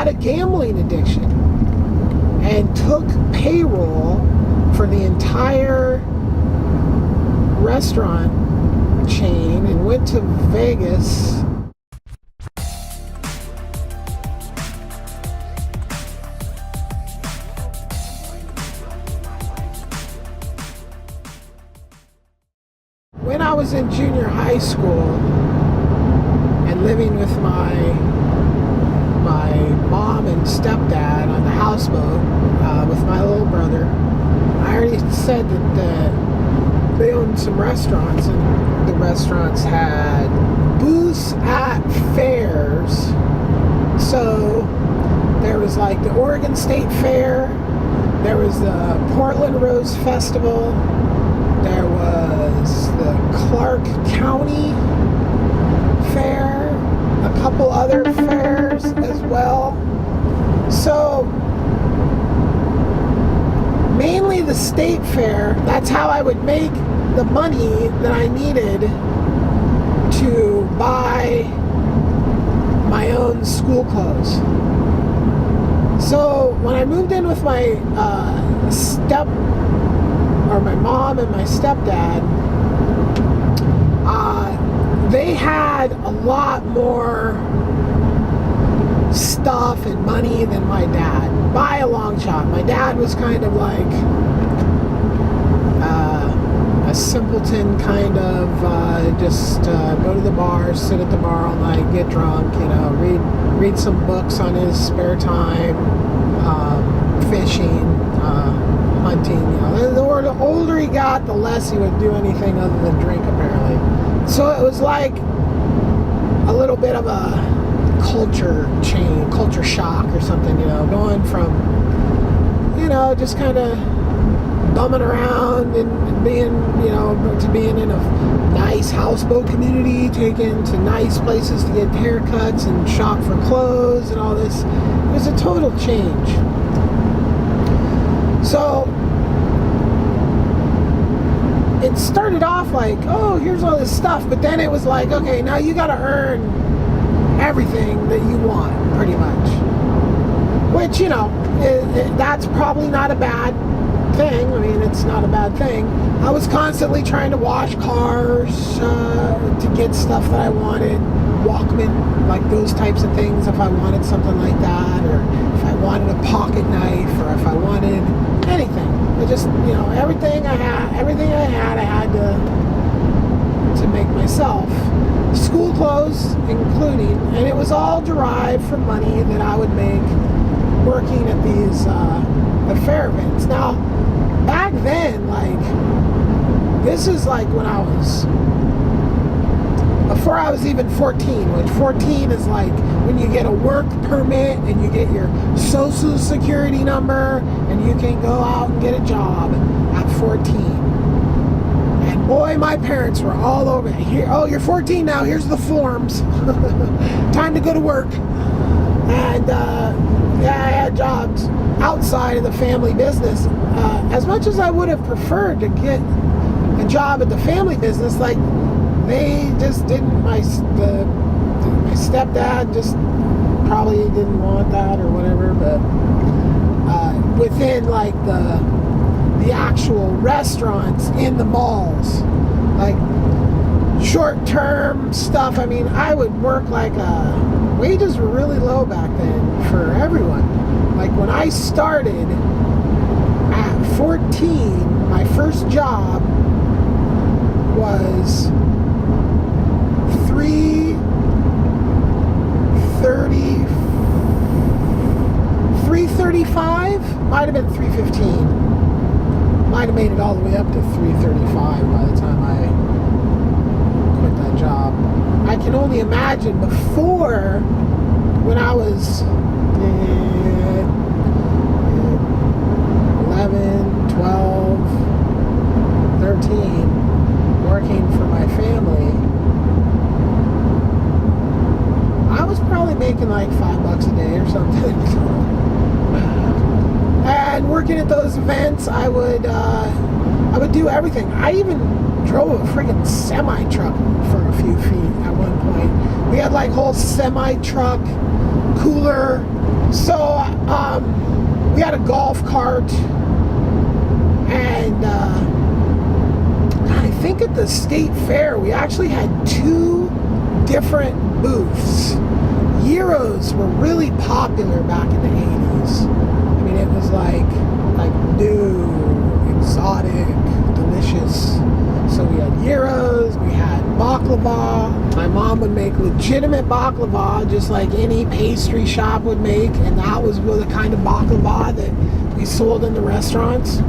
had a gambling addiction and took payroll for the entire restaurant chain and went to Vegas. When I was in junior high school and living with my mom and stepdad on the houseboat with my little brother, I already said that they owned some restaurants, and the restaurants had booths at fairs. So there was like the Oregon State Fair, there was the Portland Rose Festival, there was the Clark County Fair, a couple other fairs as well. So mainly the state fair. That's how I would make the money that I needed to buy my own school clothes. So when I moved in with my my mom and my stepdad, they had a lot more stuff and money than my dad, by a long shot. My dad was kind of like a simpleton, kind of just go to the bar, sit at the bar all night, get drunk, read some books on his spare time, fishing, hunting. The older he got, the less he would do anything other than drink, apparently. So it was like a little bit of a culture shock or something, going from, just kind of bumming around and being, to being in a nice houseboat community, taken to nice places to get haircuts and shop for clothes and all this. It was a total change. So it started off like, oh, here's all this stuff, but then it was like, okay, now you gotta earn everything that you want, pretty much. Which, that's probably not a bad thing. I mean, it's not a bad thing. I was constantly trying to wash cars to get stuff that I wanted, Walkman, like those types of things, if I wanted something like that, or if I wanted a pocket knife, or if I wanted anything. I just, everything I had to make myself. School clothes including, and it was all derived from money that I would make working at these the fair events. Now, back then, this is like when I was, before I was even 14, which 14 is like when you get a work permit and you get your social security number and you can go out and get a job at 14. And boy, my parents were all over here. Oh, you're 14 now, here's the forms. Time to go to work. And I had jobs outside of the family business. As much as I would have preferred to get a job at the family business, they just didn't. My stepdad just probably didn't want that or whatever. But within the actual restaurants in the malls, short-term stuff. I mean, I would work wages were really low back then for everyone. When I started at 14, my first job was $335, might have been $315, might have made it all the way up to $335 by the time I quit that job. I can only imagine before, when I was 11, 12, 13, working for my family, I was probably making $5 a day or something. And working at those events, I would do everything. I even drove a friggin' semi-truck for a few feet at one point. We had whole semi-truck cooler So we had a golf cart, and I think at the state fair we actually had 2 different booths. Gyros were really popular back in the 80s. I mean, it was like new, exotic, delicious. So we had gyros, we had baklava. My mom would make legitimate baklava, just like any pastry shop would make, and that was the kind of baklava that we sold in the restaurants.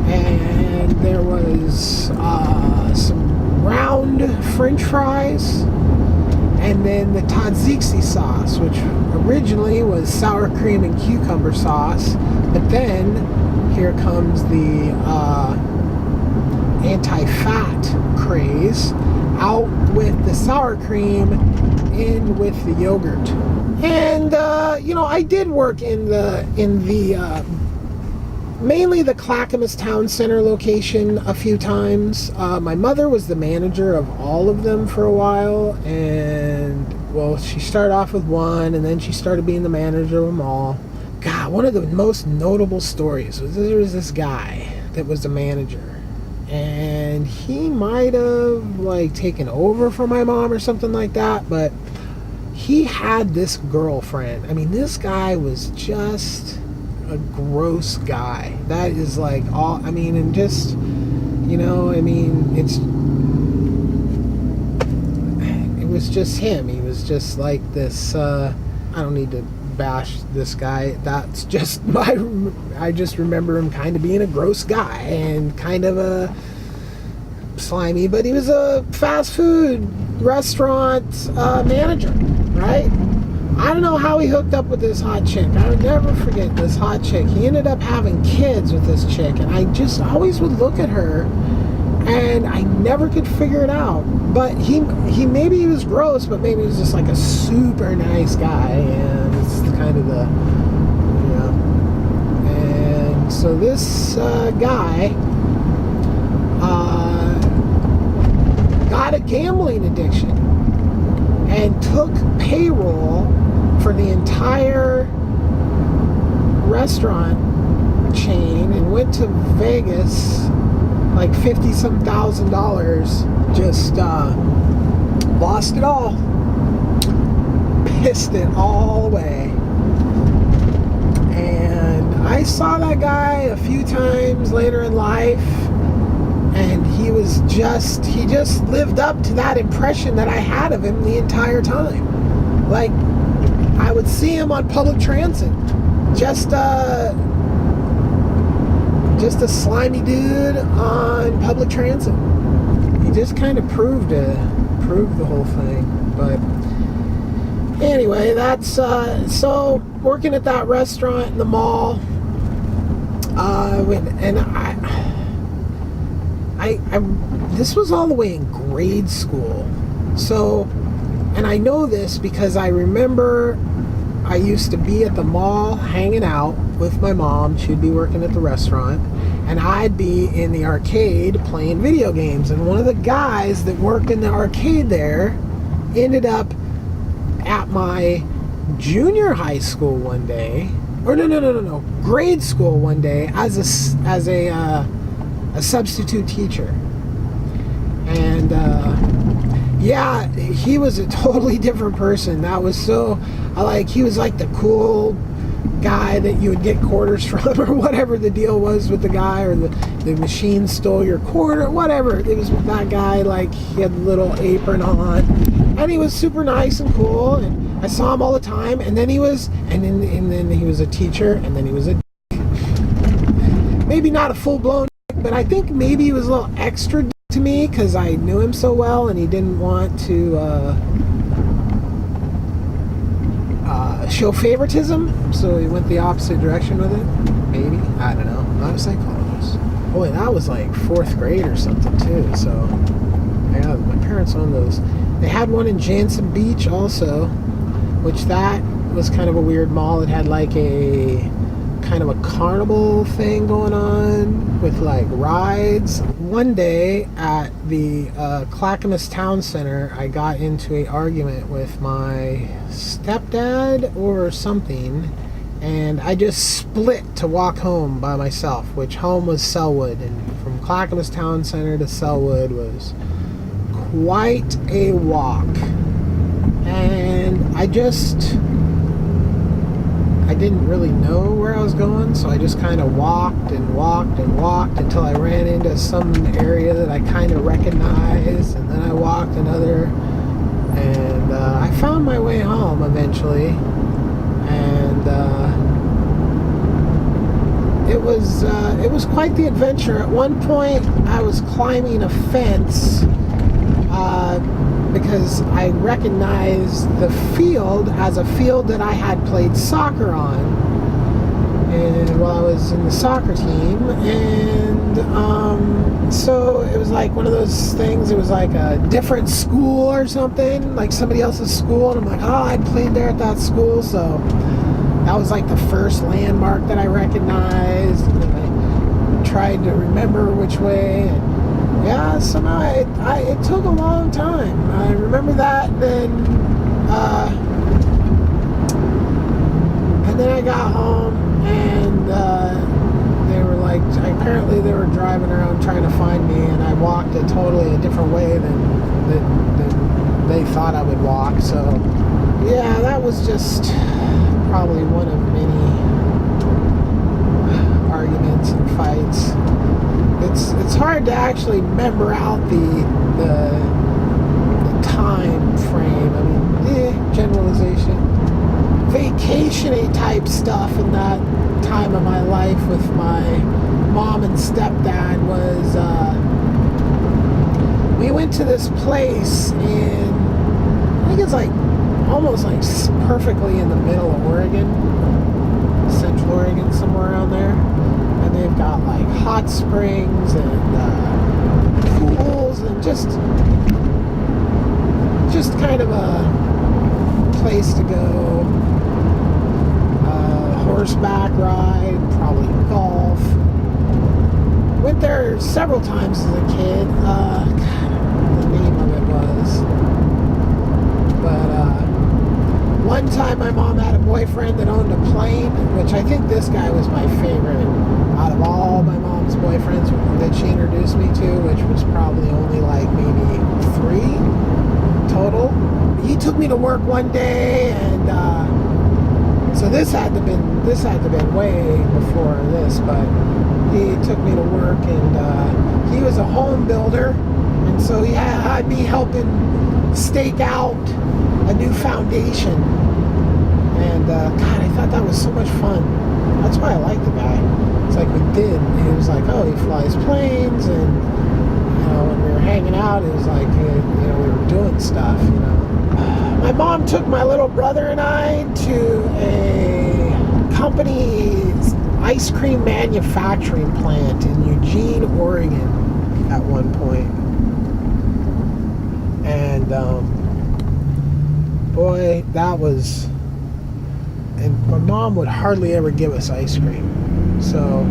And there was some round French fries, and then the tzatziki sauce, which originally was sour cream and cucumber sauce, but then here comes the anti-fat craze, out with the sour cream, in with the yogurt. And I did work in the mainly the Clackamas Town Center location a few times. My mother was the manager of all of them for a while, and well, she started off with one, and then she started being the manager of them all. God, one of the most notable stories was there was this guy that was the manager, and he might have taken over for my mom or something like that, but he had this girlfriend. I mean, this guy was just a gross guy. That is all, I mean, and just, it was just him. He was just like this, I don't need to bash this guy. That's just I just remember him kind of being a gross guy and kind of a slimy, but he was a fast food restaurant manager, right? I don't know how he hooked up with this hot chick. I'll never forget this hot chick. He ended up having kids with this chick, and I just always would look at her, and I never could figure it out. But he maybe he was gross, but maybe he was just like a super nice guy, and it's kind of the, And so this guy got a gambling addiction and took payroll for the entire restaurant chain and went to Vegas, like $50-some thousand, just lost it all, pissed it all away. And I saw that guy a few times later in life, and he just lived up to that impression that I had of him the entire time. I would see him on public transit, just a slimy dude on public transit. He just kind of proved the whole thing. But anyway, that's so working at that restaurant in the mall, and I this was all the way in grade school. So, and I know this because I remember I used to be at the mall hanging out with my mom. She'd be working at the restaurant, and I'd be in the arcade playing video games. And one of the guys that worked in the arcade there ended up at my junior high school one day, or no, grade school one day as a substitute teacher. And yeah, he was a totally different person. That was so, he was like the cool guy that you would get quarters from, or whatever the deal was with the guy, or the machine stole your quarter, whatever. It was with that guy, he had a little apron on, and he was super nice and cool, and I saw him all the time. And then he was, and then he was a teacher, and then he was a maybe not a full-blown, but I think maybe he was a little extra to me because I knew him so well, and he didn't want to show favoritism, so he went the opposite direction with it. Maybe, I don't know. I'm not a psychologist. Boy, that was like 4th grade or something too. So yeah, my parents owned those. They had one in Jansen Beach also, which that was kind of a weird mall. It had like a kind of a carnival thing going on with like rides. One day at the Clackamas Town Center, I got into an argument with my stepdad or something, and I just split to walk home by myself, which home was Selwood, and from Clackamas Town Center to Selwood was quite a walk. And I didn't really know where I was going, so I just kind of walked and walked and walked until I ran into some area that I kind of recognized, and then I walked another, and I found my way home eventually. And it was quite the adventure. At one point, I was climbing a fence because I recognized the field as a field that I had played soccer on, and while I was in the soccer team, and so it was like one of those things. It was like a different school or something, like somebody else's school, and I'm like, oh, I played there at that school, so that was like the first landmark that I recognized, and I tried to remember which way. And yeah, somehow it took a long time. I remember that, and then I got home, and they were like, apparently they were driving around trying to find me, and I walked a totally different way than they thought I would walk. So yeah, that was just probably one of many arguments and fights. It's hard to actually remember out the time frame. I mean, generalization. Vacation-y type stuff in that time of my life with my mom and stepdad was, we went to this place in, I think it's like almost like perfectly in the middle of Oregon, Central Oregon, somewhere around there. And they've got like hot springs and pools and just kind of a place to go. Horseback ride, probably golf. Went there several times as a kid. God, the name of it was. But one time my mom had a boyfriend that owned a plane, which I think this guy was my favorite out of all my mom's boyfriends that she introduced me to, which was probably only like maybe 3 total. He took me to work one day, and so this had to been way before this, but he took me to work, and he was a home builder, and so he had me helping stake out a new foundation. And God, I thought that was so much fun. That's why I like the guy. It's like we did. He was like, oh, he flies planes, and when we were hanging out, it was like we were doing stuff. My mom took my little brother and I to a company's ice cream manufacturing plant in Eugene, Oregon, at one point. And boy, that was. And my mom would hardly ever give us ice cream. So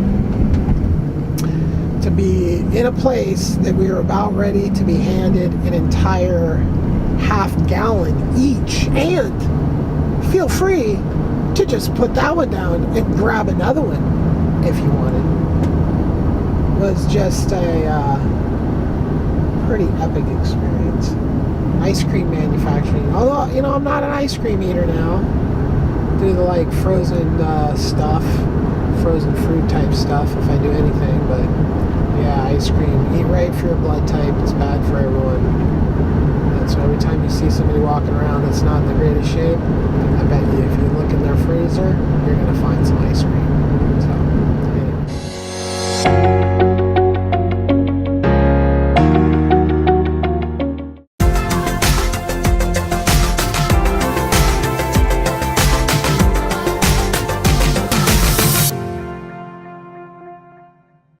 to be in a place that we were about ready to be handed an entire half-gallon each, and feel free to just put that one down and grab another one if you wanted, was just a pretty epic experience. Ice cream manufacturing. Although, I'm not an ice cream eater now. Do the like frozen stuff, frozen fruit type stuff if I do anything, but yeah, ice cream. Eat right for your blood type. It's bad for everyone. And so every time you see somebody walking around that's not in the greatest shape, I bet you if you look in their freezer, you're gonna find some ice cream.